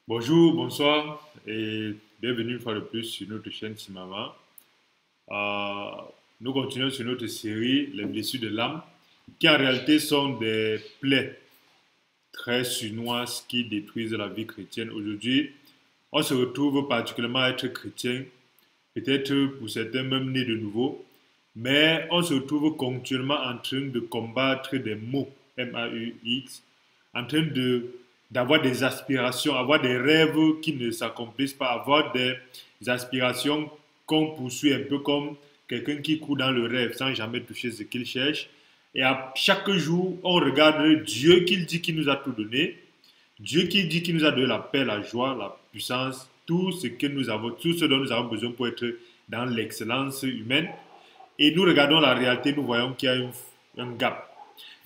Bonjour, bonsoir et bienvenue une fois de plus sur notre chaîne Simama. Euh, nous continuons sur notre série Les blessures de l'âme, qui en réalité sont des plaies très sournoises qui détruisent la vie chrétienne. Aujourd'hui, on se retrouve particulièrement à être chrétien, peut-être pour certains même nés de nouveau, mais on se retrouve continuellement en train de combattre des maux, M-A-U-X, en train d'avoir des aspirations, avoir des rêves qui ne s'accomplissent pas, avoir des aspirations qu'on poursuit un peu comme quelqu'un qui court dans le rêve sans jamais toucher ce qu'il cherche. Et à chaque jour, on regarde Dieu qu'il dit qu'il nous a tout donné, Dieu qui dit qu'il nous a donné la paix, la joie, la puissance, tout ce que nous avons, tout ce dont nous avons besoin pour être dans l'excellence humaine. Et nous regardons la réalité, nous voyons qu'il y a un gap.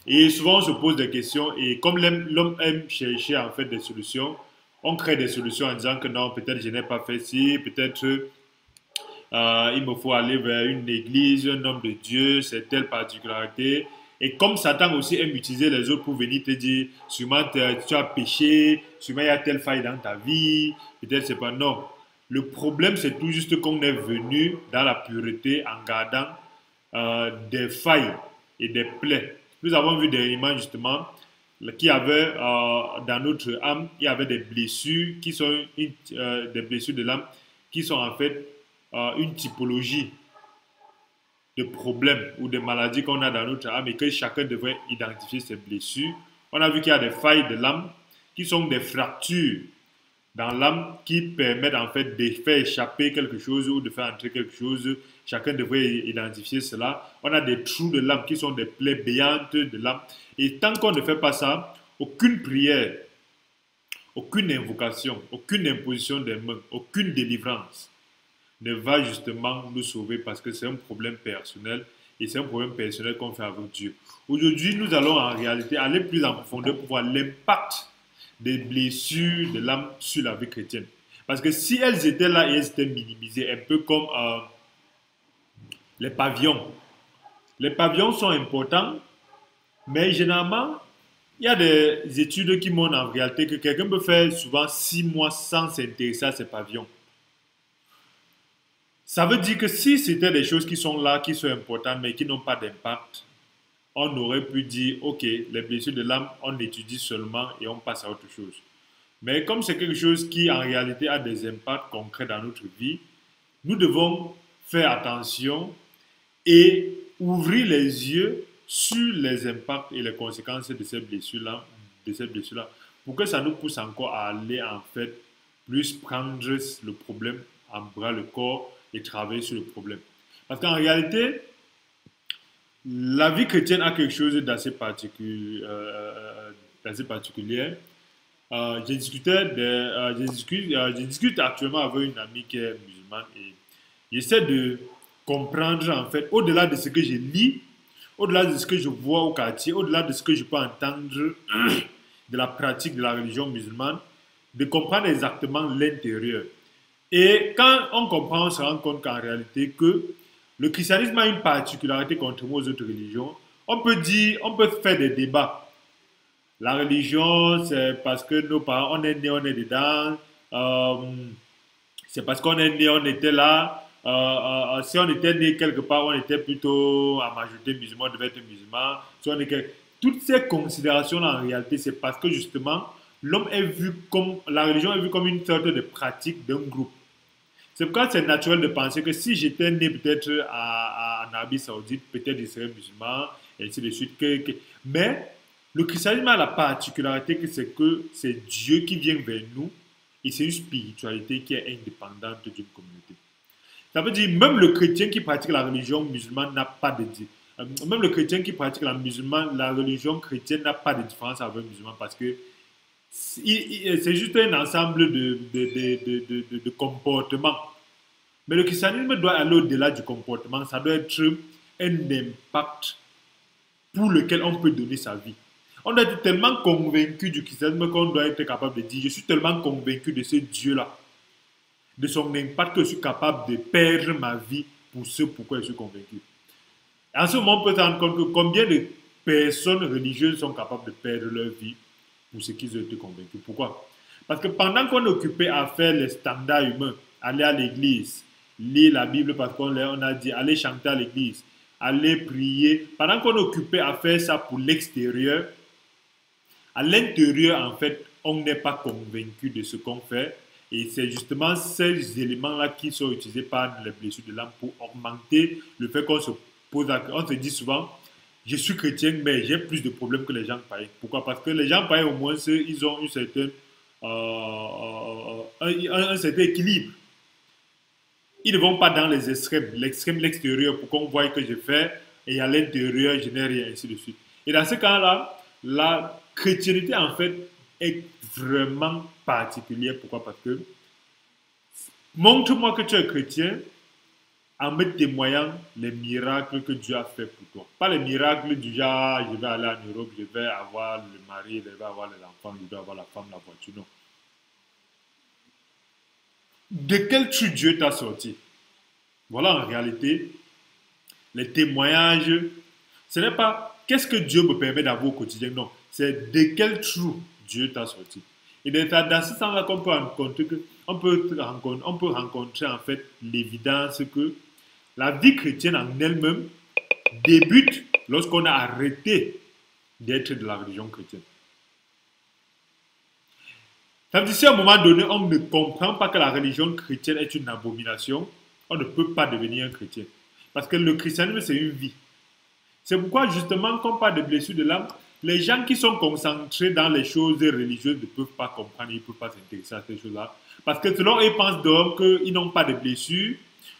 Et souvent, on se pose des questions et comme l'homme aime chercher en fait des solutions, on crée des solutions en disant que non, peut-être je n'ai pas fait ci, peut-être il me faut aller vers une église, un homme de Dieu, c'est telle particularité. Et comme Satan aussi aime utiliser les autres pour venir te dire, sûrement tu as péché, sûrement il y a telle faille dans ta vie, peut-être c'est pas non. Le problème, c'est tout juste qu'on est venu dans la pureté en gardant des failles et des plaies. Nous avons vu des images justement qui avaient dans notre âme, il y avait des blessures qui sont des blessures de l'âme qui sont en fait une typologie de problèmes ou de maladies qu'on a dans notre âme et que chacun devrait identifier ses blessures. On a vu qu'il y a des failles de l'âme qui sont des fractures dans l'âme qui permettent en fait de faire échapper quelque chose ou de faire entrer quelque chose. Chacun devrait identifier cela. On a des trous de l'âme qui sont des plaies béantes de l'âme. Et tant qu'on ne fait pas ça, aucune prière, aucune invocation, aucune imposition des mains, aucune délivrance ne va justement nous sauver parce que c'est un problème personnel et c'est un problème personnel qu'on fait avec Dieu. Aujourd'hui, nous allons en réalité aller plus en profondeur pour voir l'impact des blessures de l'âme sur la vie chrétienne. Parce que si elles étaient là et elles étaient minimisées, un peu comme les pavillons. Les pavillons sont importants, mais généralement, il y a des études qui montrent en réalité que quelqu'un peut faire souvent 6 mois sans s'intéresser à ces pavillons. Ça veut dire que si c'était des choses qui sont là, qui sont importantes, mais qui n'ont pas d'impact, on aurait pu dire, OK, les blessures de l'âme, on étudie seulement et on passe à autre chose. Mais comme c'est quelque chose qui en réalité a des impacts concrets dans notre vie, nous devons faire attention et ouvrir les yeux sur les impacts et les conséquences de ces blessures-là, pour que ça nous pousse encore à aller en fait plus prendre le problème en bras le corps et travailler sur le problème. Parce qu'en réalité, la vie chrétienne a quelque chose d'assez particulier. Je discute actuellement avec une amie qui est musulmane et j'essaie de comprendre en fait, au-delà de ce que je lis, au-delà de ce que je vois au quartier, au-delà de ce que je peux entendre de la pratique de la religion musulmane, de comprendre exactement l'intérieur. Et quand on comprend, on se rend compte qu'en réalité, que le christianisme a une particularité contrairement aux autres religions. On peut dire, on peut faire des débats. La religion, c'est parce que nos parents, on est né, on est dedans. C'est parce qu'on est né, on était là. Si on était né quelque part, on était plutôt à majorité musulman, on devait être musulman. Si on est Toutes ces considérations-là, en réalité, c'est parce que justement, l'homme est vu comme, la religion est vue comme une sorte de pratique d'un groupe. C'est pourquoi c'est naturel de penser que si j'étais né peut-être en Arabie Saoudite, peut-être je serais musulman, et ainsi de suite. Mais le christianisme a la particularité que c'est Dieu qui vient vers nous et c'est une spiritualité qui est indépendante d'une communauté. Ça veut dire même le chrétien qui pratique la religion musulmane n'a pas de Dieu. Même le chrétien qui pratique la religion chrétienne n'a pas de différence avec le musulman parce que c'est juste un ensemble de comportements. Mais le christianisme doit aller au-delà du comportement. Ça doit être un impact pour lequel on peut donner sa vie. On doit être tellement convaincu du christianisme qu'on doit être capable de dire, je suis tellement convaincu de ce Dieu-là, de son impact que je suis capable de perdre ma vie pour ce pourquoi je suis convaincu. En ce moment, on peut se rendre compte que combien de personnes religieuses sont capables de perdre leur vie pour ce qu'ils ont été convaincus. Pourquoi? Parce que pendant qu'on est occupé à faire les standards humains, aller à l'église, lire la Bible parce qu'on a dit, aller chanter à l'église, aller prier, pendant qu'on est occupé à faire ça pour l'extérieur, à l'intérieur, en fait, on n'est pas convaincu de ce qu'on fait. Et c'est justement ces éléments-là qui sont utilisés par les blessures de l'âme pour augmenter le fait qu'on se pose, on se dit souvent, je suis chrétien, mais j'ai plus de problèmes que les gens païens. Pourquoi? Parce que les gens païens, au moins, ils ont une certaine, un certain équilibre. Ils ne vont pas dans les extrêmes, l'extrême, l'extérieur, pour qu'on voie que je fais, et à l'intérieur, je n'ai rien, ainsi de suite. Et dans ce cas-là, la chrétienté, en fait, est vraiment particulière. Pourquoi? Parce que montre-moi que tu es chrétien en me témoignant les miracles que Dieu a fait pour toi. Pas les miracles du genre, je vais aller en Europe, je vais avoir le mari, je vais avoir les enfants, je vais avoir la femme, la voiture. Non. De quel truc Dieu t'a sorti? Voilà en réalité les témoignages. Ce n'est pas qu'est-ce que Dieu me permet d'avoir au quotidien, non. C'est de quel trou Dieu t'a sorti. Et dans ce sens-là qu'on peut rencontrer, on peut rencontrer en fait l'évidence que la vie chrétienne en elle-même débute lorsqu'on a arrêté d'être de la religion chrétienne. Ça veut dire si à un moment donné, on ne comprend pas que la religion chrétienne est une abomination, on ne peut pas devenir un chrétien. Parce que le christianisme, c'est une vie. C'est pourquoi, justement, quand on parle de blessures de l'âme, les gens qui sont concentrés dans les choses religieuses ne peuvent pas comprendre, ils ne peuvent pas s'intéresser à ces choses-là. Parce que selon eux, ils pensent donc qu'ils n'ont pas de blessures.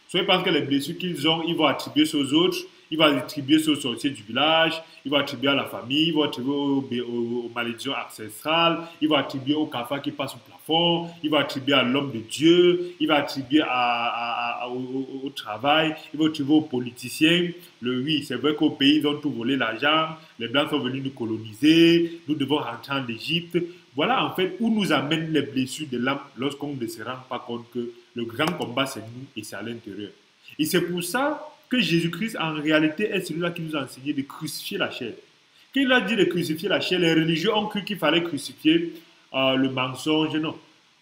Soit ils pensent que les blessures qu'ils ont, ils vont attribuer ça aux autres, ils vont attribuer ça aux sorciers du village, ils vont attribuer à la famille, ils vont attribuer aux malédictions ancestrales, ils vont attribuer au cafard qui passe au plafond, ils vont attribuer à l'homme de Dieu, ils vont attribuer au travail, ils vont attribuer aux politiciens. Oui, c'est vrai qu'au pays, ils ont tout volé l'argent, les Blancs sont venus nous coloniser, nous devons rentrer en Égypte. Voilà en fait où nous amènent les blessures de l'âme lorsqu'on ne se rend pas compte que le grand combat c'est nous et c'est à l'intérieur. Et c'est pour ça que Jésus-Christ en réalité est celui-là qui nous a enseigné de crucifier la chair. Quand il a dit de crucifier la chair, les religieux ont cru qu'il fallait crucifier le mensonge. Non.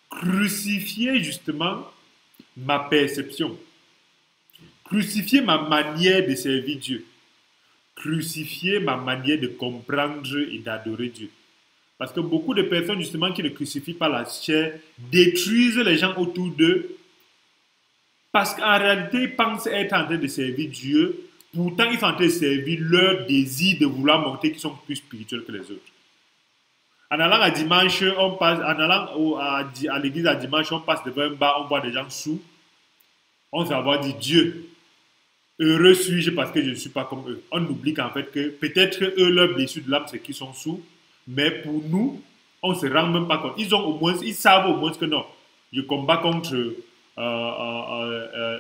Crucifier justement ma perception. Crucifier ma manière de servir Dieu. Crucifier ma manière de comprendre et d'adorer Dieu. Parce que beaucoup de personnes, justement, qui ne crucifient pas la chair, détruisent les gens autour d'eux. Parce qu'en réalité, ils pensent être en train de servir Dieu. Pourtant, ils sont en train de servir leur désir de vouloir montrer qu'ils sont plus spirituels que les autres. En allant à dimanche, on passe, en allant à l'église à dimanche, on passe devant un bar, on voit des gens sous. On s'en dit Dieu. Heureux suis-je parce que je ne suis pas comme eux. On oublie qu'en fait, que peut-être eux, leur blessure de l'âme, c'est qu'ils sont sous. Mais pour nous, on ne se rend même pas compte. Ils savent au moins que non, je combats contre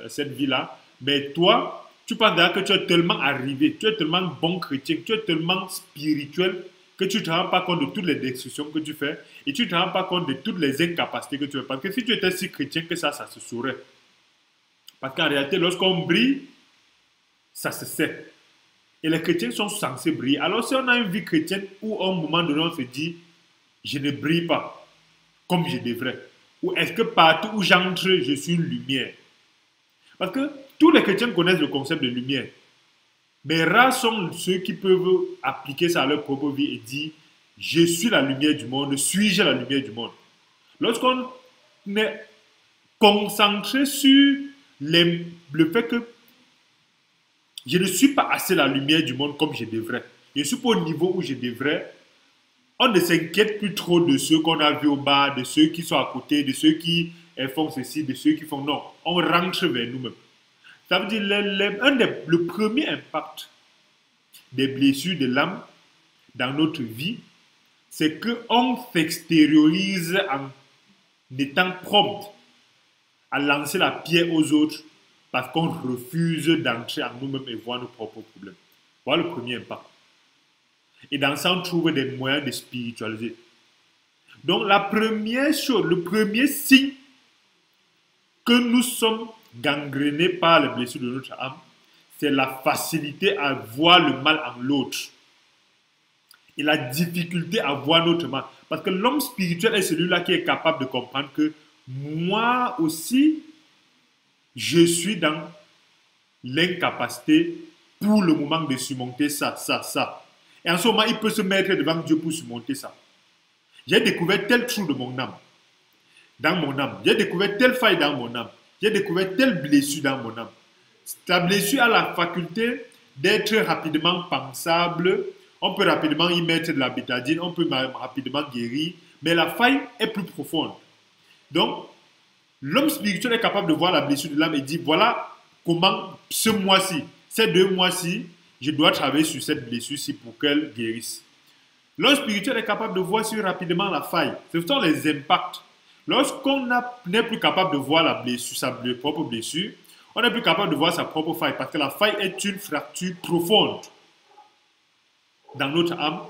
cette vie-là. Mais toi, tu penses d'ailleurs que tu es tellement arrivé, tu es tellement bon chrétien, tu es tellement spirituel que tu ne te rends pas compte de toutes les destructions que tu fais et tu ne te rends pas compte de toutes les incapacités que tu fais. Parce que si tu étais si chrétien que ça se saurait. Parce qu'en réalité, lorsqu'on brille, ça se sait. Et les chrétiens sont censés briller. Alors si on a une vie chrétienne où à un moment donné on se dit, je ne brille pas comme je devrais. Ou est-ce que partout où j'entre, je suis une lumière? Parce que tous les chrétiens connaissent le concept de lumière. Mais rares sont ceux qui peuvent appliquer ça à leur propre vie et dire, je suis la lumière du monde, suis-je la lumière du monde? Lorsqu'on est concentré sur le fait que je ne suis pas assez la lumière du monde comme je devrais. Je ne suis pas au niveau où je devrais. On ne s'inquiète plus trop de ceux qu'on a vus au bar, de ceux qui sont à côté, de ceux qui font ceci, de ceux qui font non. On rentre vers nous-mêmes. Ça veut dire le premier impact des blessures de l'âme dans notre vie, c'est qu'on s'extériorise en étant prompt à lancer la pierre aux autres parce qu'on refuse d'entrer en nous-mêmes et voir nos propres problèmes. Voilà le premier impact. Et dans ça, on trouve des moyens de spiritualiser. Donc, la première chose, le premier signe que nous sommes gangrénés par les blessures de notre âme, c'est la facilité à voir le mal en l'autre et la difficulté à voir notre mal. Parce que l'homme spirituel est celui-là qui est capable de comprendre que moi aussi, je suis dans l'incapacité pour le moment de surmonter ça, ça, ça. Et en ce moment, il peut se mettre devant Dieu pour surmonter ça. J'ai découvert tel trou de mon âme, dans mon âme. J'ai découvert telle faille dans mon âme. J'ai découvert telle blessure dans mon âme. Ta blessure a la faculté d'être rapidement pensable. On peut rapidement y mettre de la bétadine, on peut rapidement guérir, mais la faille est plus profonde. Donc, l'homme spirituel est capable de voir la blessure de l'âme et dire, voilà comment ce mois-ci, ces 2 mois-ci, je dois travailler sur cette blessure-ci pour qu'elle guérisse. L'homme spirituel est capable de voir sur rapidement la faille. Ce sont les impacts. Lorsqu'on n'est plus capable de voir la blessure, sa propre blessure, on n'est plus capable de voir sa propre faille parce que la faille est une fracture profonde dans notre âme.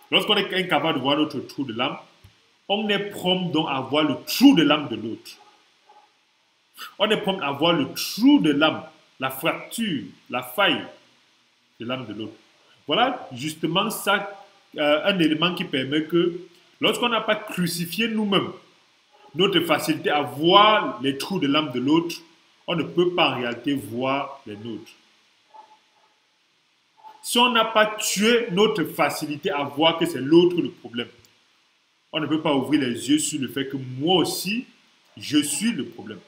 Lorsqu'on est incapable de voir notre trou de l'âme, on est prompt donc à voir le trou de l'âme de l'autre. On est prompt à voir le trou de l'âme, la fracture, la faille de l'âme de l'autre. Voilà justement ça, un élément qui permet que lorsqu'on n'a pas crucifié nous-mêmes notre facilité à voir les trous de l'âme de l'autre, on ne peut pas en réalité voir les nôtres. Si on n'a pas tué notre facilité à voir que c'est l'autre le problème, on ne peut pas ouvrir les yeux sur le fait que moi aussi, je suis le problème.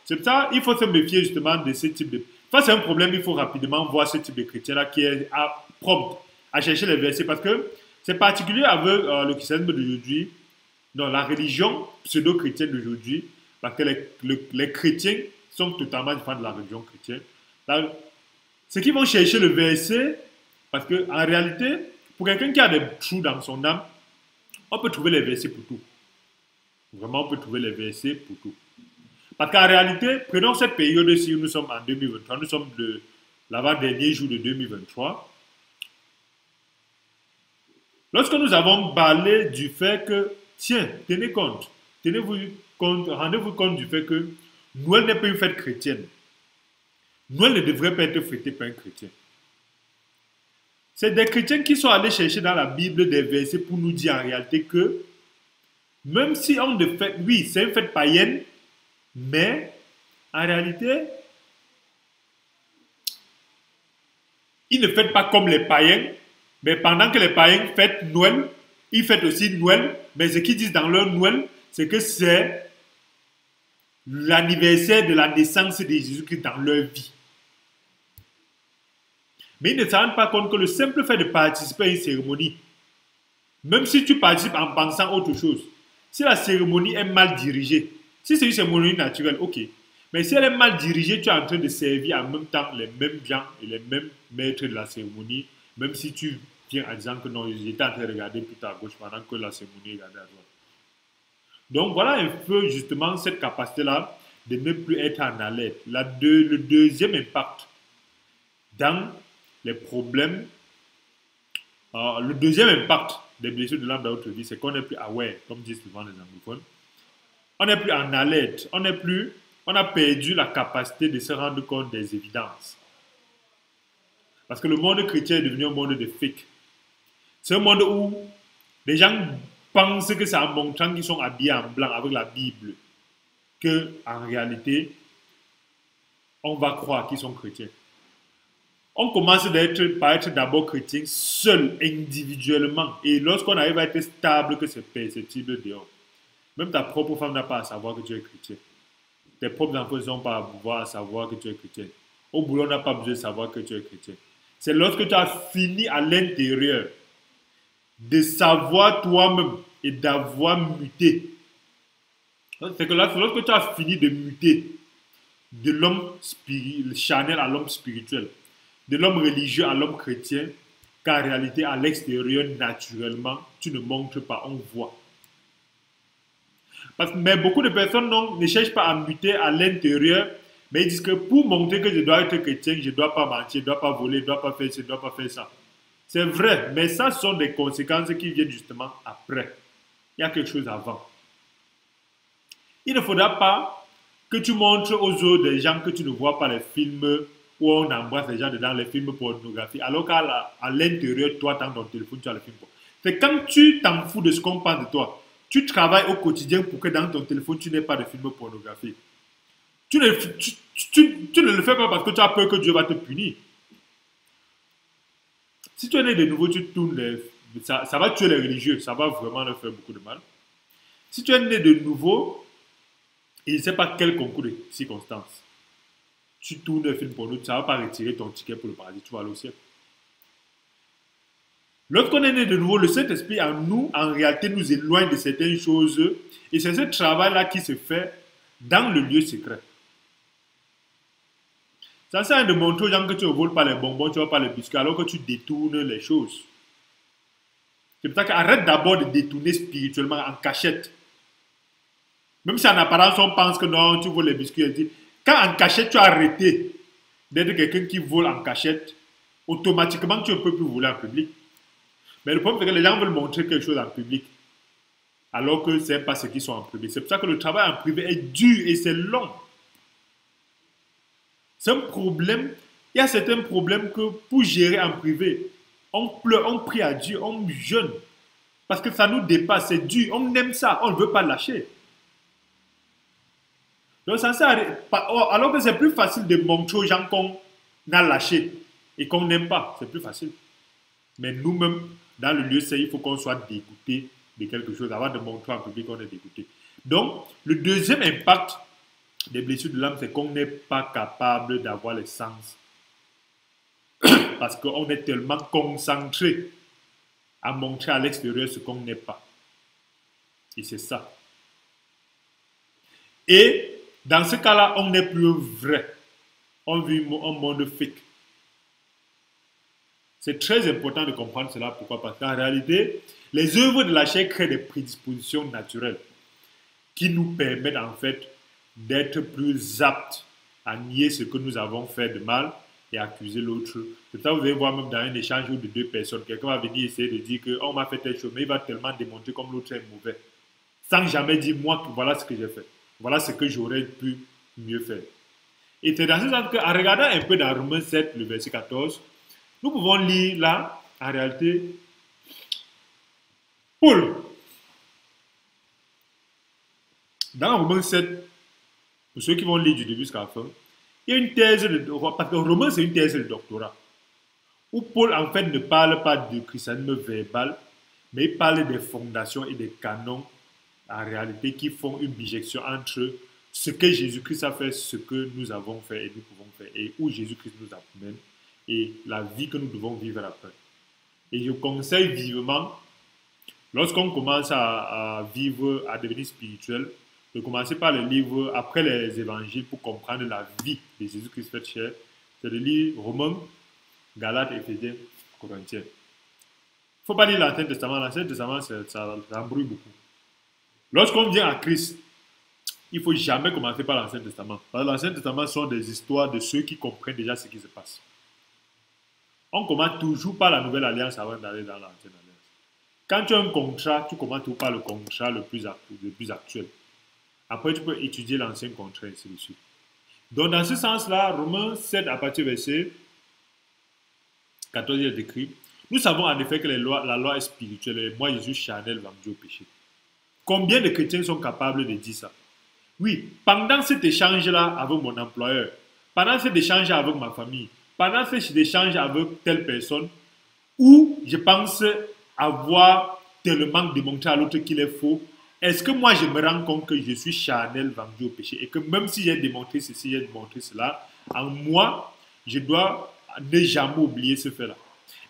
C'est pour ça qu'il faut se méfier justement de ce type de... Face à un problème, il faut rapidement voir ce type de chrétien-là qui est prompt à chercher les versets parce que c'est particulier avec le christianisme d'aujourd'hui, non, la religion pseudo-chrétienne d'aujourd'hui, parce que les chrétiens sont totalement différents de la religion chrétienne. Ceux qui vont chercher le verset, parce qu'en réalité, pour quelqu'un qui a des trous dans son âme, on peut trouver les versets pour tout. Vraiment, on peut trouver les versets pour tout. Parce qu'en réalité, prenons cette période-ci où nous sommes en 2023, nous sommes l'avant-dernier jour de 2023. Lorsque nous avons parlé du fait que, tiens, tenez compte, rendez-vous compte du fait que Noël n'est pas une fête chrétienne. Noël ne devrait pas être fêté par un chrétien. C'est des chrétiens qui sont allés chercher dans la Bible des versets pour nous dire en réalité que même si on ne fête, oui, c'est une fête païenne, mais en réalité, ils ne fêtent pas comme les païens, mais pendant que les païens fêtent Noël, ils fêtent aussi Noël, mais ce qu'ils disent dans leur Noël, c'est que c'est l'anniversaire de la naissance de Jésus-Christ dans leur vie. Mais ils ne se rendent pas compte que le simple fait de participer à une cérémonie, même si tu participes en pensant autre chose, si la cérémonie est mal dirigée, si c'est une cérémonie naturelle, ok. Mais si elle est mal dirigée, tu es en train de servir en même temps les mêmes gens et les mêmes maîtres de la cérémonie, même si tu viens en disant que non, j'étais en train de regarder plutôt à gauche pendant que la cérémonie regardait à droite. Donc voilà un peu justement cette capacité-là de ne plus être en alerte. Le deuxième impact dans les problèmes, le deuxième impact des blessures de l'âme dans notre vie, c'est qu'on n'est plus aware, comme disent souvent les anglophones. On n'est plus en alerte, on a perdu la capacité de se rendre compte des évidences. Parce que le monde chrétien est devenu un monde de fake. C'est un monde où les gens pensent que c'est en montrant qu'ils sont habillés en blanc avec la Bible que, en réalité, on va croire qu'ils sont chrétiens. On commence par être d'abord chrétien seul, individuellement. Et lorsqu'on arrive à être stable, que c'est perceptible dehors. Même ta propre femme n'a pas à savoir que tu es chrétien. Tes propres enfants n'ont pas à pouvoir savoir que tu es chrétien. Au boulot, on n'a pas besoin de savoir que tu es chrétien. C'est lorsque tu as fini à l'intérieur de savoir toi-même et d'avoir muté. C'est que lorsque tu as fini de muter de l'homme charnel à l'homme spirituel, de l'homme religieux à l'homme chrétien, qu'en réalité, à l'extérieur, naturellement, tu ne montres pas, on voit. Mais beaucoup de personnes ne cherchent pas à muter à l'intérieur, mais ils disent que pour montrer que je dois être chrétien, je ne dois pas mentir, je ne dois pas voler, je ne dois pas faire ci, je ne dois pas faire ça. C'est vrai, mais ça ce sont des conséquences qui viennent justement après. Il y a quelque chose avant. Il ne faudra pas que tu montres aux autres des gens que tu ne vois pas les films où on embrasse les gens dans les films pornographiques, alors qu'à l'intérieur, toi, dans ton téléphone, tu as le film pornographique. C'est quand tu t'en fous de ce qu'on pense de toi. Tu travailles au quotidien pour que dans ton téléphone, tu n'aies pas de films pornographiques. Tu ne le fais pas parce que tu as peur que Dieu va te punir. Si tu es né de nouveau, tu tournes ça va tuer les religieux. Ça va vraiment leur faire beaucoup de mal. Si tu es né de nouveau, et je ne sais pas quel concours de circonstances, tu tournes un film porno, ça ne va pas retirer ton ticket pour le paradis. Tu vas aller au ciel. Lorsqu'on est né de nouveau, le Saint-Esprit en nous, en réalité, nous éloigne de certaines choses. Et c'est ce travail-là qui se fait dans le lieu secret. Ça sert à rien de montrer aux gens que tu ne voles pas les bonbons, tu ne voles pas les biscuits, alors que tu détournes les choses. C'est pour ça qu'arrête d'abord de détourner spirituellement en cachette. Même si en apparence on pense que non, tu voles les biscuits. Quand en cachette tu as arrêté d'être quelqu'un qui vole en cachette, automatiquement tu ne peux plus voler en public. Mais le problème c'est que les gens veulent montrer quelque chose en public, alors que ce n'est pas ce qu'ils sont en privé. C'est pour ça que le travail en privé est dur et c'est long. C'est un problème. Il y a certains problèmes que pour gérer en privé, on pleure, on prie à Dieu, on jeûne. Parce que ça nous dépasse, c'est dur. On aime ça, on ne veut pas lâcher. Donc ça sert alors que c'est plus facile de montrer aux gens qu'on a lâché et qu'on n'aime pas. C'est plus facile. Mais nous-mêmes, dans le lieu saint, il faut qu'on soit dégoûté de quelque chose avant de montrer en public qu'on est dégoûté. Donc, le deuxième impact des blessures de l'âme, c'est qu'on n'est pas capable d'avoir les sens. Parce qu'on est tellement concentré à montrer à l'extérieur ce qu'on n'est pas. Et c'est ça. Et dans ce cas-là, on n'est plus vrai. On vit un monde fake. C'est très important de comprendre cela. Pourquoi? Parce qu'en réalité, les œuvres de la chair créent des prédispositions naturelles qui nous permettent en fait d'être plus aptes à nier ce que nous avons fait de mal et accuser l'autre. C'est ça que vous allez voir même dans un échange de deux personnes. Quelqu'un va venir essayer de dire qu'on m'a fait telle chose, mais il va tellement démontrer comme l'autre est mauvais. Sans jamais dire, moi, voilà ce que j'ai fait. Voilà ce que j'aurais pu mieux faire. Et c'est dans ce sens qu'en regardant un peu dans Romains 7, le verset 14, nous pouvons lire là, en réalité, Paul. Dans Romains 7, pour ceux qui vont lire du début jusqu'à la fin, il y a une thèse de doctorat, parce que Romains c'est une thèse de doctorat, où Paul en fait ne parle pas du christianisme verbal, mais il parle des fondations et des canons en réalité qui font une bijection entre ce que Jésus-Christ a fait, ce que nous avons fait et nous pouvons faire, et où Jésus-Christ nous amène, et la vie que nous devons vivre après. Et je conseille vivement, lorsqu'on commence à vivre, à devenir spirituel, de commencer par les livres après les évangiles pour comprendre la vie de Jésus-Christ fait chair. C'est de lire Romains, Galates, Éphésiens, Corinthiens. Il ne faut pas lire l'Ancien Testament. L'Ancien Testament, ça embrouille beaucoup. Lorsqu'on vient à Christ, il ne faut jamais commencer par l'Ancien Testament. Parce que l'Ancien Testament sont des histoires de ceux qui comprennent déjà ce qui se passe. On commence toujours par la Nouvelle Alliance avant d'aller dans l'Ancienne Alliance. Quand tu as un contrat, tu commences toujours par le contrat le plus actuel. Après, tu peux étudier l'ancien contrat, et ainsi de suite. Donc, dans ce sens-là, Romains 7, à partir du verset 14, il est écrit, nous savons en effet que la loi est spirituelle et moi, Jésus, charnel, vendu au péché. Combien de chrétiens sont capables de dire ça? Oui, pendant cet échange-là avec mon employeur, pendant cet échange avec ma famille, pendant cet échange avec telle personne, où je pense avoir tellement démontré à l'autre qu'il est faux, est-ce que moi je me rends compte que je suis charnel vendu au péché et que même si j'ai démontré ceci, j'ai démontré cela, en moi, je dois ne jamais oublier ce fait-là.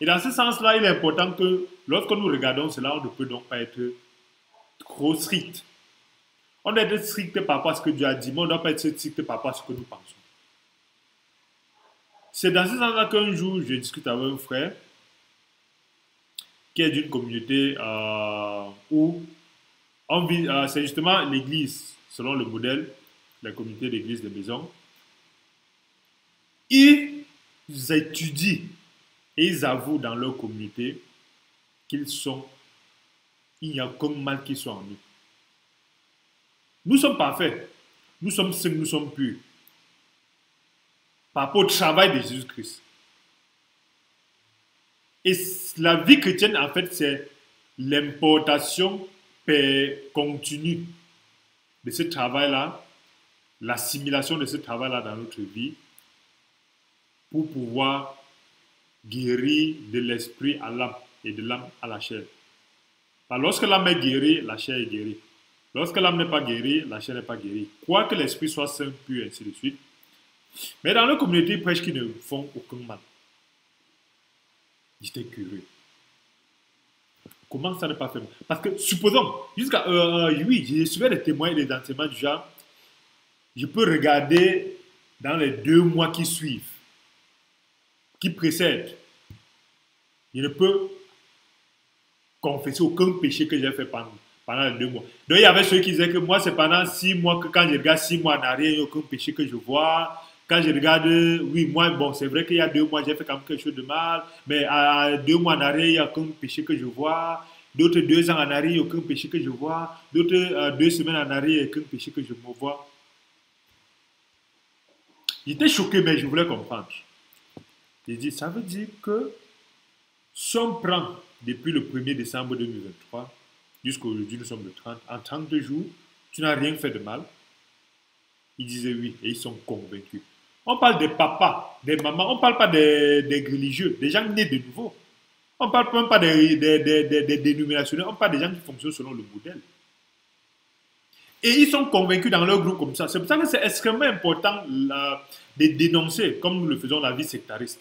Et dans ce sens-là, il est important que lorsque nous regardons cela, on ne peut donc pas être trop strict. On doit être strict par rapport à ce que Dieu a dit, mais on ne doit pas être strict par rapport à ce que nous pensons. C'est dans ce sens-là qu'un jour, je discute avec un frère qui est d'une communauté où c'est justement l'église, selon le modèle, la communauté d'église de maison. Ils étudient et ils avouent dans leur communauté il n'y a aucun mal qui soit en nous. Nous sommes parfaits. Nous sommes saints, nous sommes purs. Par rapport au travail de Jésus-Christ. Et la vie chrétienne, en fait, c'est l'importation continue de ce travail-là, l'assimilation de ce travail-là dans notre vie pour pouvoir guérir de l'esprit à l'âme et de l'âme à la chair. Alors, lorsque l'âme est guérie, la chair est guérie. Lorsque l'âme n'est pas guérie, la chair n'est pas guérie. Quoique l'esprit soit saint, pur, ainsi de suite. Mais dans la communauté, ils prêchent qui ne font aucun mal. J'étais curieux. Comment ça n'est pas fait? Parce que, supposons, jusqu'à. Oui, j'ai suivi des témoins et des enseignements du genre. Je peux regarder dans les 2 mois qui suivent, qui précèdent. Je ne peux confesser aucun péché que j'ai fait pendant les 2 mois. Donc, il y avait ceux qui disaient que moi, c'est pendant 6 mois que quand je regarde 6 mois en arrière, il n'y a aucun péché que je vois. Quand je regarde, oui, moi, bon, c'est vrai qu'il y a 2 mois, j'ai fait quand même quelque chose de mal, mais à 2 mois en arrière, il n'y a aucun péché que je vois. D'autres 2 ans en arrière, il n'y a aucun péché que je vois. D'autres 2 semaines en arrière, il n'y a aucun péché que je me vois. J'étais choqué, mais je voulais comprendre. J'ai dit, ça veut dire que si on prend depuis le 1er décembre 2023 jusqu'à aujourd'hui, nous sommes le 30, en 32 jours, tu n'as rien fait de mal. Ils disaient oui, et ils sont convaincus. On parle des papas, des mamans, on ne parle pas des religieux, des gens nés de nouveau. On ne parle même pas des dénominationnels, on parle des gens qui fonctionnent selon le modèle. Et ils sont convaincus dans leur groupe comme ça. C'est pour ça que c'est extrêmement important de dénoncer, comme nous le faisons, la vie sectariste.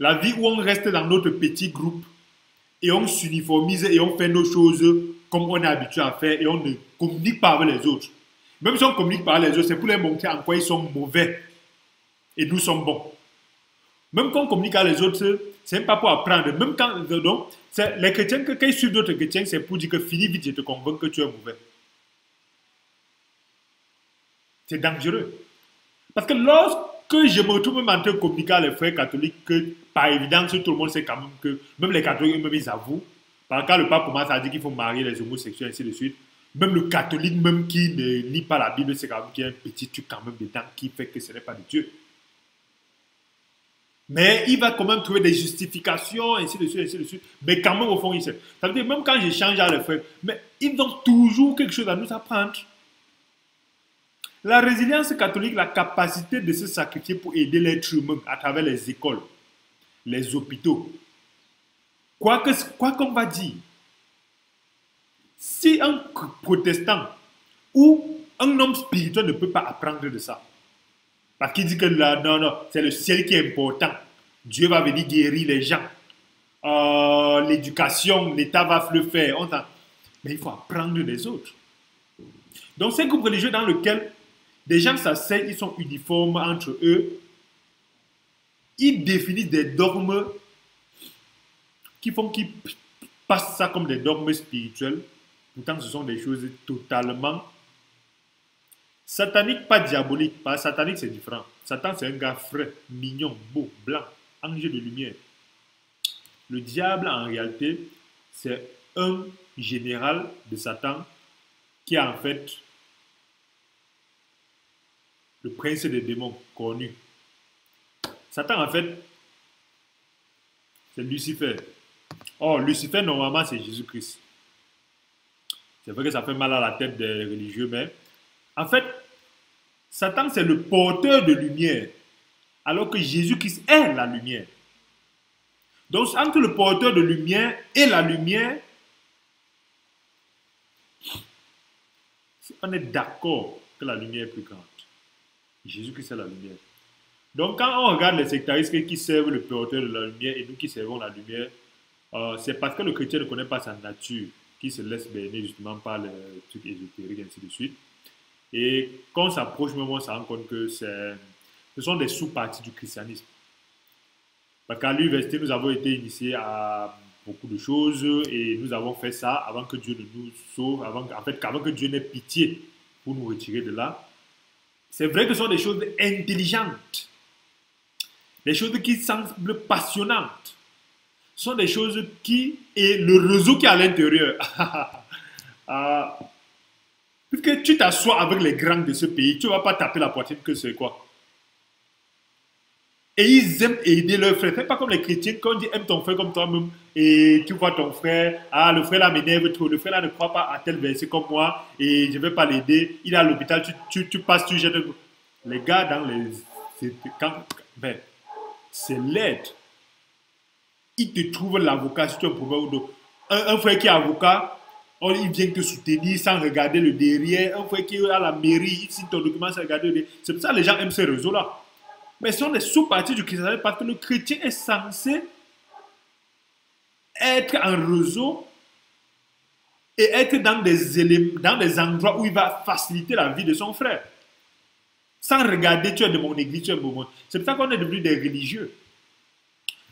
La vie où on reste dans notre petit groupe et on s'uniformise et on fait nos choses comme on est habitué à faire et on ne communique pas avec les autres. Même si on communique pas avec les autres, c'est pour les montrer en quoi ils sont mauvais et nous sommes bons. Même quand on communique avec les autres, c'est même pas pour apprendre. Même quand, donc, les chrétiens, quand ils suivent d'autres chrétiens, c'est pour dire que finis vite, je te convainc que tu es mauvais. C'est dangereux. Parce que lorsque je me retrouve même en train de communiquer avec les frères catholiques, que par évidence, tout le monde sait quand même que, même les catholiques eux-mêmes, ils avouent, quand le pape commence à dire qu'il faut marier les homosexuels, ainsi de suite, même le catholique, même qui ne lit pas la Bible, c'est quand même qu'il y a un petit truc quand même dedans qui fait que ce n'est pas de Dieu. Mais il va quand même trouver des justifications, ainsi de suite, ainsi de suite. Mais quand même, au fond, il sait. Ça veut dire, même quand j'échange avec les frères, mais ils ont toujours quelque chose à nous apprendre. La résilience catholique, la capacité de se sacrifier pour aider l'être humain à travers les écoles, les hôpitaux. Quoi qu'on va dire, si un protestant ou un homme spirituel ne peut pas apprendre de ça, parce qu'il dit que là, non, non, c'est le ciel qui est important. Dieu va venir guérir les gens. L'éducation, l'État va le faire. Mais il faut apprendre des autres. Donc, c'est un groupe religieux dans lequel des gens s'asseyent, ils sont uniformes entre eux. Ils définissent des dogmes qui font qu'ils passent ça comme des dogmes spirituels. Pourtant, ce sont des choses totalement sataniques, pas diaboliques. Pas satanique, c'est différent. Satan, c'est un gars frais, mignon, beau, blanc, ange de lumière. Le diable, en réalité, c'est un général de Satan qui est en fait le prince des démons connu. Satan, en fait, c'est Lucifer. Oh, Lucifer, normalement, c'est Jésus-Christ. C'est vrai que ça fait mal à la tête des religieux, mais en fait, Satan, c'est le porteur de lumière, alors que Jésus-Christ est la lumière. Donc, entre le porteur de lumière et la lumière, on est d'accord que la lumière est plus grande. Jésus-Christ est la lumière. Donc, quand on regarde les sectaristes qui servent le porteur de la lumière et nous qui servons la lumière, c'est parce que le chrétien ne connaît pas sa nature, qui se laisse berner justement par les trucs ésotériques, ainsi de suite. Et quand on s'approche, même on se rend compte que ce sont des sous-parties du christianisme. Parce qu'à l'université, nous avons été initiés à beaucoup de choses et nous avons fait ça avant que Dieu ne nous sauve, avant que Dieu n'ait pitié pour nous retirer de là. C'est vrai que ce sont des choses intelligentes, des choses qui semblent passionnantes. Ce sont des choses qui, et le réseau qui est à l'intérieur, puisque tu t'assois avec les grands de ce pays, tu ne vas pas taper la poitrine que c'est quoi. Et ils aiment aider leurs frères. C'est pas comme les chrétiens, quand on dit aime ton frère comme toi-même, et tu vois ton frère, ah, le frère là m'énerve trop, le frère là ne croit pas à tel verset comme moi, et je ne vais pas l'aider, il est à l'hôpital, tu passes, tu jettes. Les gars, dans les. Ben, c'est l'aide. Il te trouve l'avocat si tu as un problème ou d'autre. Un frère qui est avocat, il vient te soutenir sans regarder le derrière. Un frère qui est à la mairie, il signe ton document sans regarder le derrière. C'est pour ça que les gens aiment ces réseaux-là. Mais ce sont des sous-parties du christianisme parce que le chrétien est censé être en réseau et être dans des éléments, dans des endroits où il va faciliter la vie de son frère. Sans regarder, tu es de mon église, tu es de mon... C'est pour ça qu'on est devenu des religieux.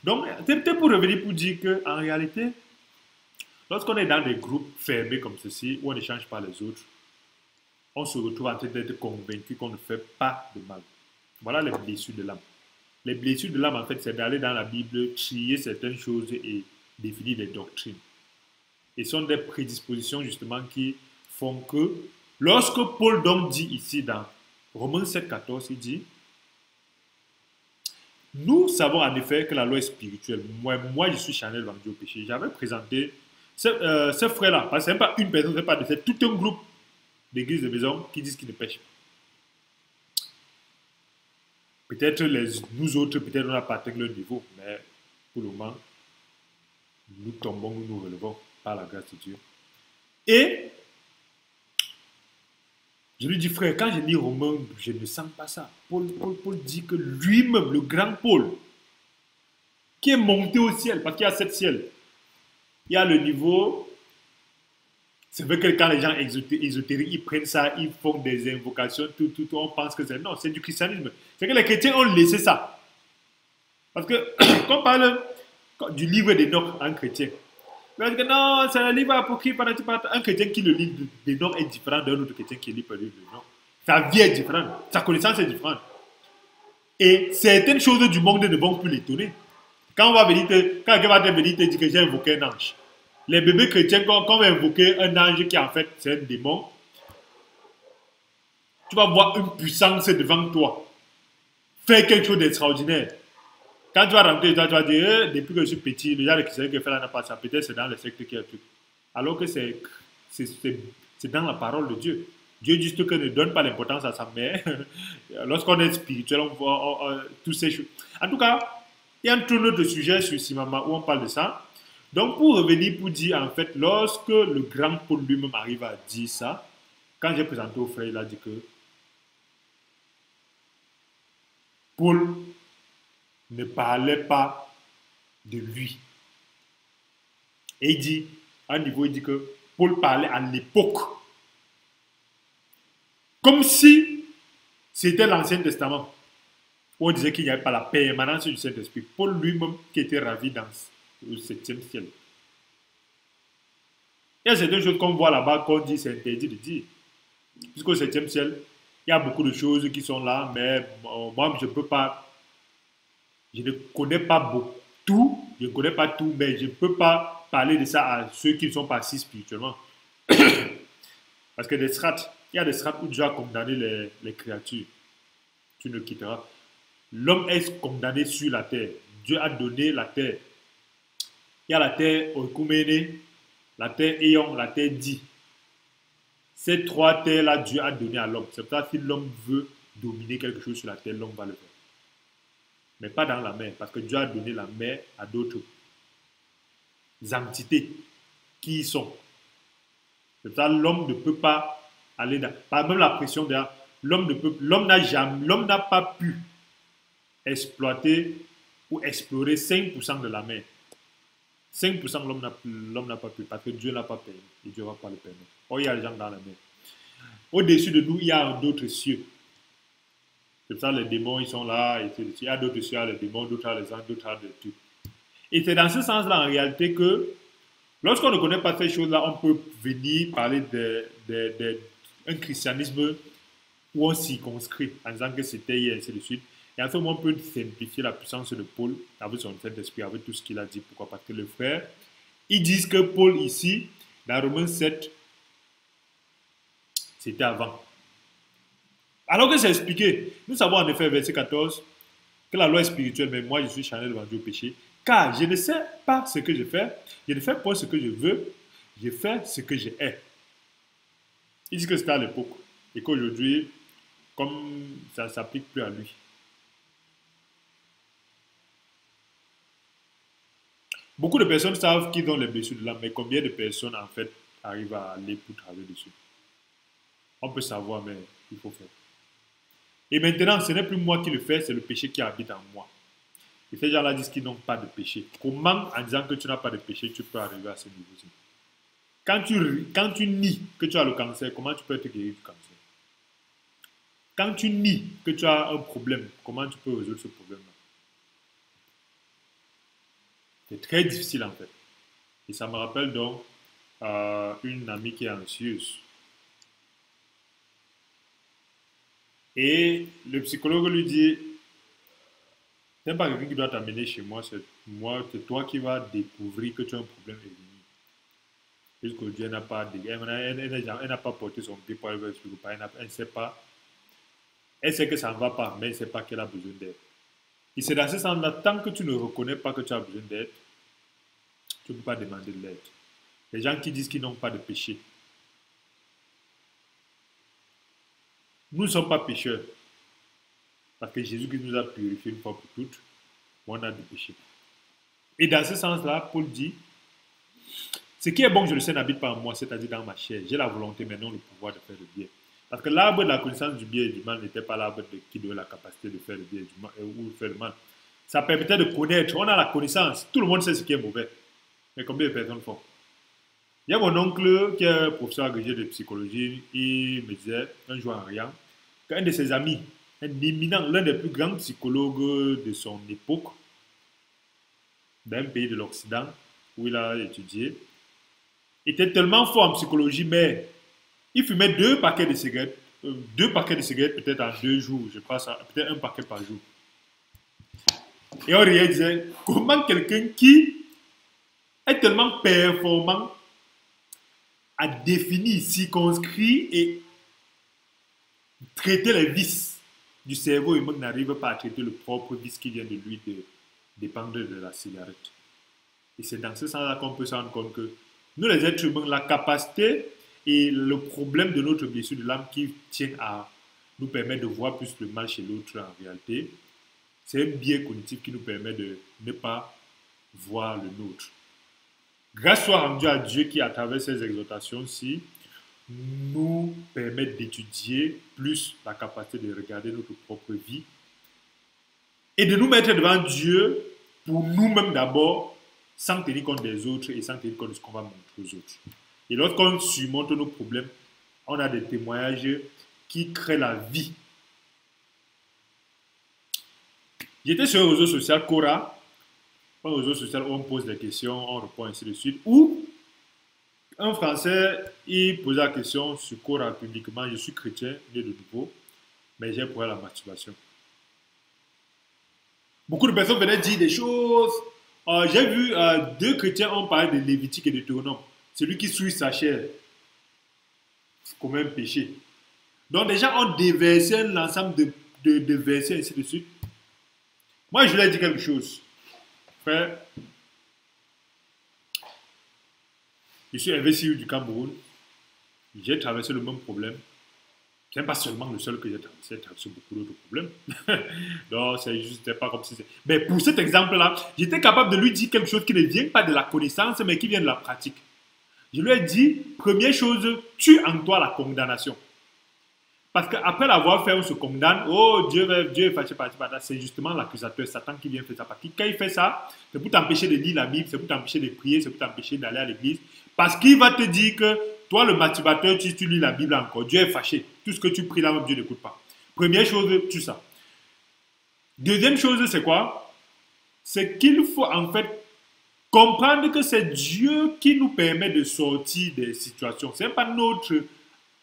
Donc, c'est peut-être pour revenir pour dire qu'en réalité, lorsqu'on est dans des groupes fermés comme ceci, où on n'échange pas les autres, on se retrouve en train d'être convaincu qu'on ne fait pas de mal. Voilà les blessures de l'âme. Les blessures de l'âme, en fait, c'est d'aller dans la Bible, trier certaines choses et définir des doctrines. Et ce sont des prédispositions, justement, qui font que, lorsque Paul donc dit ici dans Romains 7, 14, il dit, nous savons en effet que la loi est spirituelle. Moi je suis charnel vendu au péché. J'avais présenté ce frère-là, parce que ce n'est pas une personne, c'est tout un groupe d'églises de maison qui disent qu'ils ne pêchent pas. Peut-être nous autres, peut-être on n'a pas atteint leur niveau, mais pour le moment, nous tombons, nous nous relevons par la grâce de Dieu. Et je lui dis, frère, quand je lis Romains, je ne sens pas ça. Paul dit que lui-même, le grand Paul, qui est monté au ciel, parce qu'il y a 7 ciels, il y a le niveau. C'est vrai que quand les gens ésotériques, ils prennent ça, ils font des invocations, tout, on pense que c'est... Non, c'est du christianisme. C'est que les chrétiens ont laissé ça. Parce que, quand on parle du livre d'Enoch en chrétien, on va dire que non, c'est un livre apocryphe. Un chrétien qui le lit d'Enoch est différent d'un autre chrétien qui lit le livre d'Enoch. Sa vie est différente, sa connaissance est différente. Et certaines choses du monde ne vont plus l'étonner. Quand quelqu'un va venir te dire que j'ai invoqué un ange, les bébés chrétiens, quand on va invoquer un ange qui en fait c'est un démon, tu vas voir une puissance devant toi. Faire quelque chose d'extraordinaire. Quand tu vas rentrer, tu vas dire, depuis que je suis petit, le genre de chrétien qui fait là n'a pas ça. Peut-être c'est dans le secte qui a tout. Alors que c'est dans la parole de Dieu. Dieu dit que ne donne pas l'importance à sa mère. Lorsqu'on est spirituel, on voit tous ces choses. En tout cas, il y a un tournoi de sujet sur Simama où on parle de ça. Donc, pour revenir, pour dire, en fait, lorsque le grand Paul lui-même arrive à dire ça, quand j'ai présenté au frère, il a dit que Paul ne parlait pas de lui. Et il dit, à un niveau, il dit que Paul parlait à l'époque. Comme si c'était l'Ancien Testament. Où on disait qu'il n'y avait pas la permanence du Saint-Esprit. Paul lui-même qui était ravi dans le 7e ciel. Il y a certaines choses qu'on voit là-bas qu'on dit c'est interdit de dire. Puisqu'au 7e ciel, il y a beaucoup de choses qui sont là, mais moi je ne peux pas, je ne connais pas tout, je ne connais pas tout, mais je ne peux pas parler de ça à ceux qui ne sont pas si spirituellement. Parce que il y a des strates où Dieu a condamné les créatures. Tu ne quitteras. L'homme est condamné sur la terre. Dieu a donné la terre. Il y a la terre Oikumene, la terre Eon, la terre Di. Ces 3 terres-là, Dieu a donné à l'homme. C'est pour ça que si l'homme veut dominer quelque chose sur la terre, l'homme va le faire. Mais pas dans la mer, parce que Dieu a donné la mer à d'autres entités qui y sont. C'est pour ça que l'homme ne peut pas aller dans... Par même la pression derrière, l'homme n'a pas pu exploiter ou explorer 5% de la mer. 5% l'homme n'a pas pu, parce que Dieu n'a pas permis. Et Dieu ne va pas le permettre. Oh, il y a des gens dans la mer. Au-dessus de nous, il y a d'autres cieux. C'est pour ça que les démons, ils sont là. Et il y a d'autres cieux, il y a les démons, d'autres les anges, d'autres de tout. Et c'est dans ce sens-là, en réalité, que lorsqu'on ne connaît pas ces choses-là, on peut venir parler d'un christianisme où on circonscrit en disant que c'était et ainsi de suite. Et en ce moment, on peut simplifier la puissance de Paul avec son Saint-Esprit, avec tout ce qu'il a dit. Pourquoi? Parce que le frère, ils disent que Paul ici, dans Romains 7, c'était avant. Alors que c'est expliqué. Nous savons en effet, verset 14, que la loi est spirituelle, mais moi je suis charnel vendu au péché, car je ne sais pas ce que je fais, je ne fais pas ce que je veux, je fais ce que je hais. Il dit que c'était à l'époque et qu'aujourd'hui, comme ça ne s'applique plus à lui. Beaucoup de personnes savent qu'ils ont les blessures de l'âme, mais combien de personnes en fait arrivent à aller pour travailler dessus? On peut savoir, mais il faut faire. Et maintenant, ce n'est plus moi qui le fais, c'est le péché qui habite en moi. Et ces gens-là disent qu'ils n'ont pas de péché. Comment, en disant que tu n'as pas de péché, tu peux arriver à ce niveau-ci? Quand tu nies que tu as le cancer, comment tu peux te guérir du cancer? Quand tu nies que tu as un problème, comment tu peux résoudre ce problème-là? C'est très difficile en fait. Et ça me rappelle donc une amie qui est anxieuse. Et le psychologue lui dit, ce n'est pas quelqu'un qui doit t'amener chez moi, c'est toi qui vas découvrir que tu as un problème et venir. Puisqu'aujourd'hui, elle n'a pas porté son pied pour aller vers le psychologue. Elle ne sait pas. Elle sait que ça ne va pas, mais elle ne sait pas qu'elle a besoin d'aide. Et c'est dans ce sens-là, tant que tu ne reconnais pas que tu as besoin d'aide, tu ne peux pas demander de l'aide. Les gens qui disent qu'ils n'ont pas de péché. Nous ne sommes pas pécheurs. Parce que Jésus qui nous a purifiés une fois pour toutes, on a des péchés. Et dans ce sens-là, Paul dit, ce qui est bon, je le sais, n'habite pas en moi, c'est-à-dire dans ma chair. J'ai la volonté, mais non le pouvoir de faire le bien. Parce que l'arbre de la connaissance du bien et du mal n'était pas l'arbre qui donnait la capacité de faire le bien ou de faire le mal. Ça permettait de connaître. On a la connaissance. Tout le monde sait ce qui est mauvais. Mais combien de personnes font? Il y a mon oncle qui est professeur agrégé de psychologie. Il me disait, un jour en riant, qu'un de ses amis, un éminent, l'un des plus grands psychologues de son époque, d'un pays de l'Occident où il a étudié, était tellement fort en psychologie, mais il fumait deux paquets de cigarettes peut-être en 2 jours, je crois ça, peut-être un paquet par jour. Et on riait, disait, comment quelqu'un qui est tellement performant a défini, circonscrit et traité les vices du cerveau humain n'arrive pas à traiter le propre vice qui vient de lui de dépendre de la cigarette. Et c'est dans ce sens-là qu'on peut se rendre compte que nous, les êtres humains, la capacité et le problème de notre blessure de l'âme qui tient à nous permettre de voir plus le mal chez l'autre en réalité, c'est un biais cognitif qui nous permet de ne pas voir le nôtre. Grâce soit rendue à Dieu qui, à travers ces exhortations-ci, nous permet d'étudier plus la capacité de regarder notre propre vie et de nous mettre devant Dieu pour nous-mêmes d'abord, sans tenir compte des autres et sans tenir compte de ce qu'on va montrer aux autres. Et lorsqu'on surmonte nos problèmes, on a des témoignages qui créent la vie. J'étais sur un réseau social Quora, un réseau social où on pose des questions, on répond ainsi de suite, où un Français, il posait la question sur Quora publiquement, je suis chrétien, né de nouveau, mais j'ai pour la masturbation. Beaucoup de personnes venaient dire des choses. J'ai vu 2 chrétiens ont parlé de Lévitique et de Deutéronome. Celui qui souille sa chair, c'est comme un péché. Donc, les gens ont déversé un ensemble de versets, ainsi de suite. Moi, je lui ai dit quelque chose. Frère, je suis investi du Cameroun. J'ai traversé le même problème. Ce n'est pas seulement le seul que j'ai traversé beaucoup d'autres problèmes. Donc, c'est juste pas comme si c'était. Mais pour cet exemple-là, j'étais capable de lui dire quelque chose qui ne vient pas de la connaissance, mais qui vient de la pratique. Je lui ai dit, première chose, tue en toi la condamnation. Parce qu'après l'avoir fait, on se condamne. Oh, Dieu est fâché par ça. C'est justement l'accusateur, Satan, qui vient faire ça. Parce que quand il fait ça, c'est pour t'empêcher de lire la Bible, c'est pour t'empêcher de prier, c'est pour t'empêcher d'aller à l'église. Parce qu'il va te dire que toi, le masturbateur, tu lis la Bible encore. Dieu est fâché. Tout ce que tu pries là, Dieu n'écoute pas. Première chose, tue ça. Deuxième chose, c'est quoi? C'est qu'il faut en fait comprendre que c'est Dieu qui nous permet de sortir des situations. Ce n'est pas notre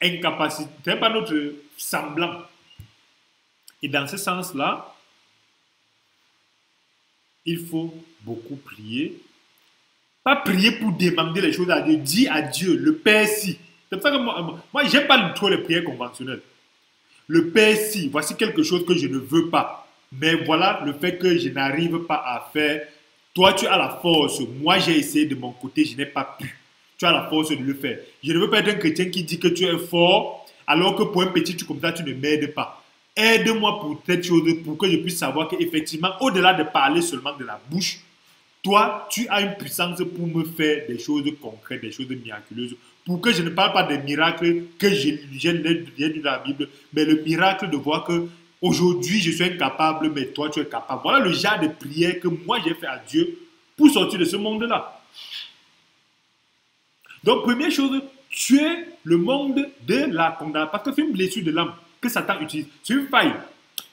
incapacité, ce n'est pas notre semblant. Et dans ce sens-là, il faut beaucoup prier. Pas prier pour demander les choses à Dieu. Dis à Dieu, le Père si. C'est pour ça que moi j'aime pas trop les prières conventionnelles. Le Père si, voici quelque chose que je ne veux pas. Mais voilà le fait que je n'arrive pas à faire. Toi, tu as la force. Moi, j'ai essayé de mon côté, je n'ai pas pu. Tu as la force de le faire. Je ne veux pas être un chrétien qui dit que tu es fort, alors que pour un petit truc comme ça, tu ne m'aides pas. Aide-moi pour cette chose, pour que je puisse savoir qu'effectivement, au-delà de parler seulement de la bouche, toi, tu as une puissance pour me faire des choses concrètes, des choses miraculeuses, pour que je ne parle pas des miracles que j'ai lu dans la Bible, mais le miracle de voir que aujourd'hui je suis incapable, mais toi tu es capable. Voilà le genre de prière que moi j'ai fait à Dieu pour sortir de ce monde-là. Donc, première chose, tuer le monde de la condamnation. Parce que c'est une blessure de l'âme que Satan utilise. C'est une faille.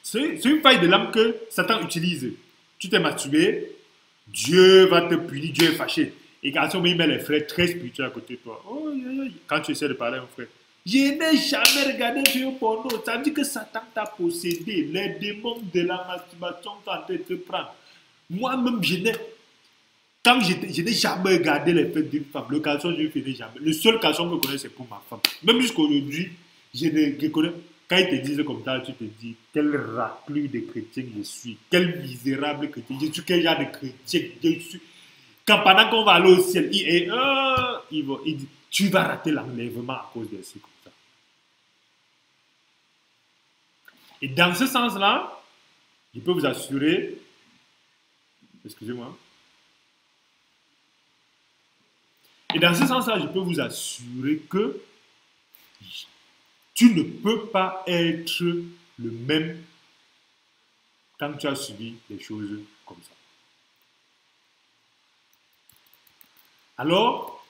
C'est une faille de l'âme que Satan utilise. Tu t'es masturbé, Dieu va te punir, Dieu est fâché. Et quand on met les frères très spirituels à côté de toi, oh, quand tu essaies de parler à un frère, je n'ai jamais regardé un film porno. Ça veut dire que Satan t'a possédé. Les démons de la masturbation sont en train de te prendre. Moi-même, quand je n'ai jamais regardé les fêtes d'une femme, le caleçon, je ne fais jamais. Le seul caleçon que je connais, c'est pour ma femme. Même jusqu'à aujourd'hui, je ne connais. Quand ils te disent comme ça, tu te dis, quel raclure de chrétien je suis, quel misérable chrétien, je suis quel genre de chrétien, je suis. Quand pendant qu'on va aller au ciel, il dit, tu vas rater l'enlèvement à cause de ce comme ça. Et dans ce sens-là, je peux vous assurer, excusez-moi, et dans ce sens-là, je peux vous assurer que tu ne peux pas être le même quand tu as subi des choses comme ça. Alors,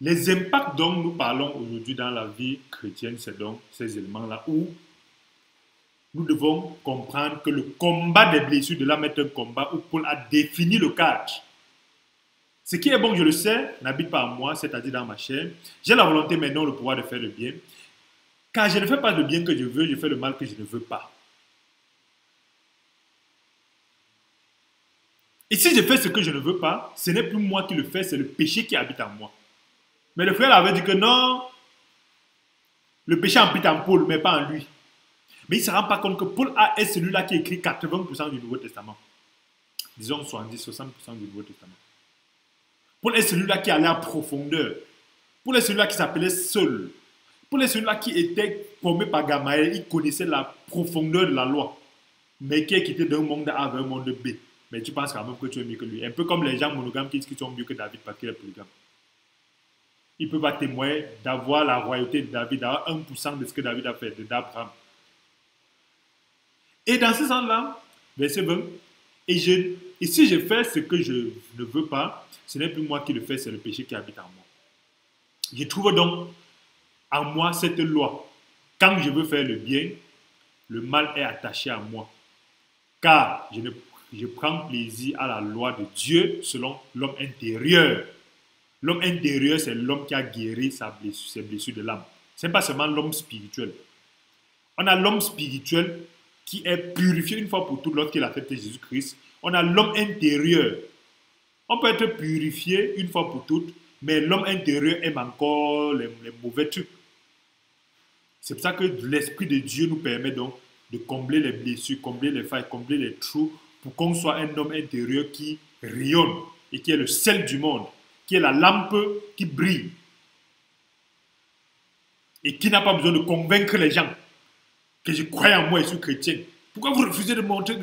les impacts dont nous parlons aujourd'hui dans la vie chrétienne, c'est donc ces éléments-là où nous devons comprendre que le combat des blessures de l'âme est un combat où Paul a défini le cadre. Ce qui est bon, je le sais, n'habite pas en moi, c'est-à-dire dans ma chair. J'ai la volonté maintenant, le pouvoir de faire le bien. Car je ne fais pas le bien que je veux, je fais le mal que je ne veux pas. Et si je fais ce que je ne veux pas, ce n'est plus moi qui le fais, c'est le péché qui habite en moi. Mais le frère avait dit que non, le péché habite en Paul, mais pas en lui. Mais il ne se rend pas compte que Paul est celui-là qui écrit 80% du Nouveau Testament. Disons 70-60% du Nouveau Testament. Paul est celui-là qui allait en profondeur. Paul est celui-là qui s'appelait Saul. Paul est celui-là qui était formé par Gamaliel. Il connaissait la profondeur de la loi. Mais qui est quitté d'un monde A vers un monde B. Mais tu penses quand même que tu es mieux que lui. Un peu comme les gens monogames qui disent qu'ils sont mieux que David parce qu'il est polygame. Il ne peut pas témoigner d'avoir la royauté de David, d'avoir 1% de ce que David a fait, d'Abraham. Et dans ce sens-là, verset 20, et si je fais ce que je ne veux pas, ce n'est plus moi qui le fais, c'est le péché qui habite en moi. Je trouve donc en moi cette loi. Quand je veux faire le bien, le mal est attaché à moi. Car je prends plaisir à la loi de Dieu selon l'homme intérieur. L'homme intérieur, c'est l'homme qui a guéri ses blessures de l'âme. Ce n'est pas seulement l'homme spirituel. On a l'homme spirituel qui est purifié une fois pour toutes lorsqu'il a accepté Jésus-Christ. On a l'homme intérieur. On peut être purifié une fois pour toutes, mais l'homme intérieur aime encore les mauvais trucs. C'est pour ça que l'Esprit de Dieu nous permet donc de combler les blessures, combler les failles, combler les trous, pour qu'on soit un homme intérieur qui rayonne et qui est le sel du monde, qui est la lampe qui brille et qui n'a pas besoin de convaincre les gens que je crois en moi et suis chrétien. Pourquoi vous refusez de montrer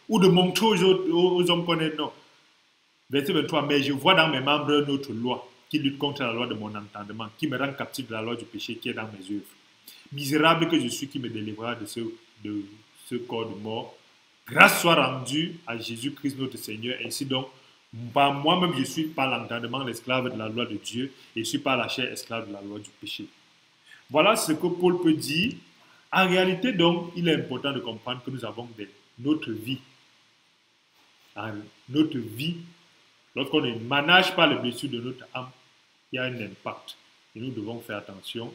ou de montrer aux hommes qu'on est non? Verset 23, mais je vois dans mes membres une autre loi qui lutte contre la loi de mon entendement, qui me rend captif de la loi du péché qui est dans mes œuvres. Misérable que je suis qui me délivrera de ce corps de mort. Grâce soit rendue à Jésus-Christ notre Seigneur. Ainsi donc, par moi-même, je suis par l'entendement l'esclave de la loi de Dieu et je suis par la chair esclave de la loi du péché. Voilà ce que Paul peut dire. En réalité, donc, il est important de comprendre que nous avons notre vie. Notre vie, lorsqu'on ne manage pas les blessures de notre âme, il y a un impact. Et nous devons faire attention.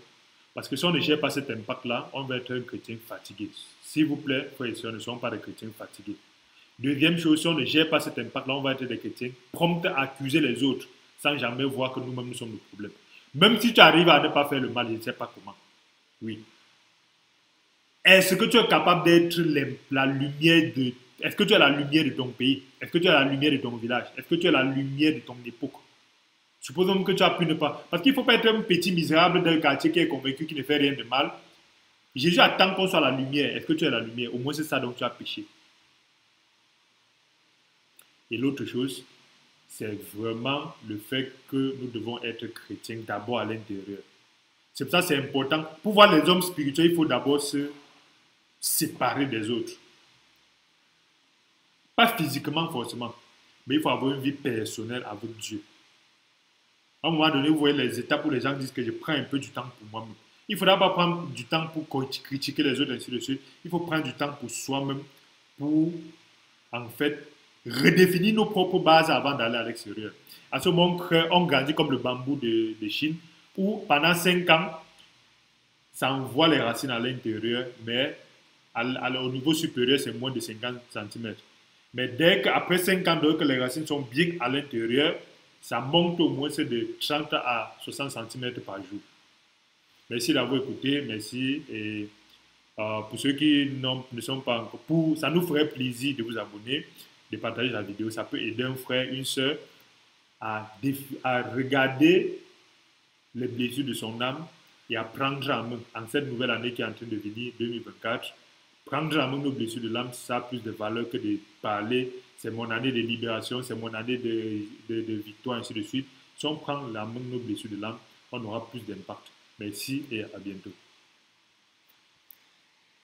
Parce que si on ne gère pas cet impact-là, on va être un chrétien fatigué. S'il vous plaît, frères et sœurs, ne soyons pas des chrétiens fatigués. Deuxième chose, si on ne gère pas cet impact-là, on va être des chrétiens prompts à accuser les autres sans jamais voir que nous-mêmes nous sommes le problème. Même si tu arrives à ne pas faire le mal, je ne sais pas comment. Oui. Est-ce que tu es capable d'être la lumière de... Est-ce que tu es la lumière de ton pays? Est-ce que tu es la lumière de ton village? Est-ce que tu es la lumière de ton époque? Supposons que tu as pu ne pas... Parce qu'il ne faut pas être un petit misérable d'un quartier qui est convaincu qu'il ne fait rien de mal. Jésus attend qu'on soit la lumière. Est-ce que tu es la lumière? Au moins c'est ça dont tu as péché. Et l'autre chose, c'est vraiment le fait que nous devons être chrétiens d'abord à l'intérieur. C'est pour ça que c'est important. Pour voir les hommes spirituels, il faut d'abord se séparer des autres. Pas physiquement forcément, mais il faut avoir une vie personnelle avec Dieu. À un moment donné, vous voyez les étapes où les gens disent que je prends un peu du temps pour moi-même. Il ne faudra pas prendre du temps pour critiquer les autres, ainsi de suite. Il faut prendre du temps pour soi-même, pour, en fait, redéfinir nos propres bases avant d'aller à l'extérieur. À ce moment, on grandit comme le bambou de Chine, où pendant 5 ans, ça envoie les racines à l'intérieur, mais au niveau supérieur, c'est moins de 50 cm. Mais dès qu'après 5 ans, que les racines sont bien à l'intérieur, ça monte au moins de 30 à 60 cm par jour. Merci d'avoir écouté, merci. Et pour ceux qui ne sont pas encore, ça nous ferait plaisir de vous abonner, de partager la vidéo. Ça peut aider un frère, une soeur à regarder les blessures de son âme et à prendre en main, en cette nouvelle année qui est en train de venir, 2024, prendre en main nos blessures de l'âme, ça a plus de valeur que de parler, c'est mon année de libération, c'est mon année de victoire, ainsi de suite. Si on prend la main nos blessures de l'âme, on aura plus d'impact. Merci et à bientôt.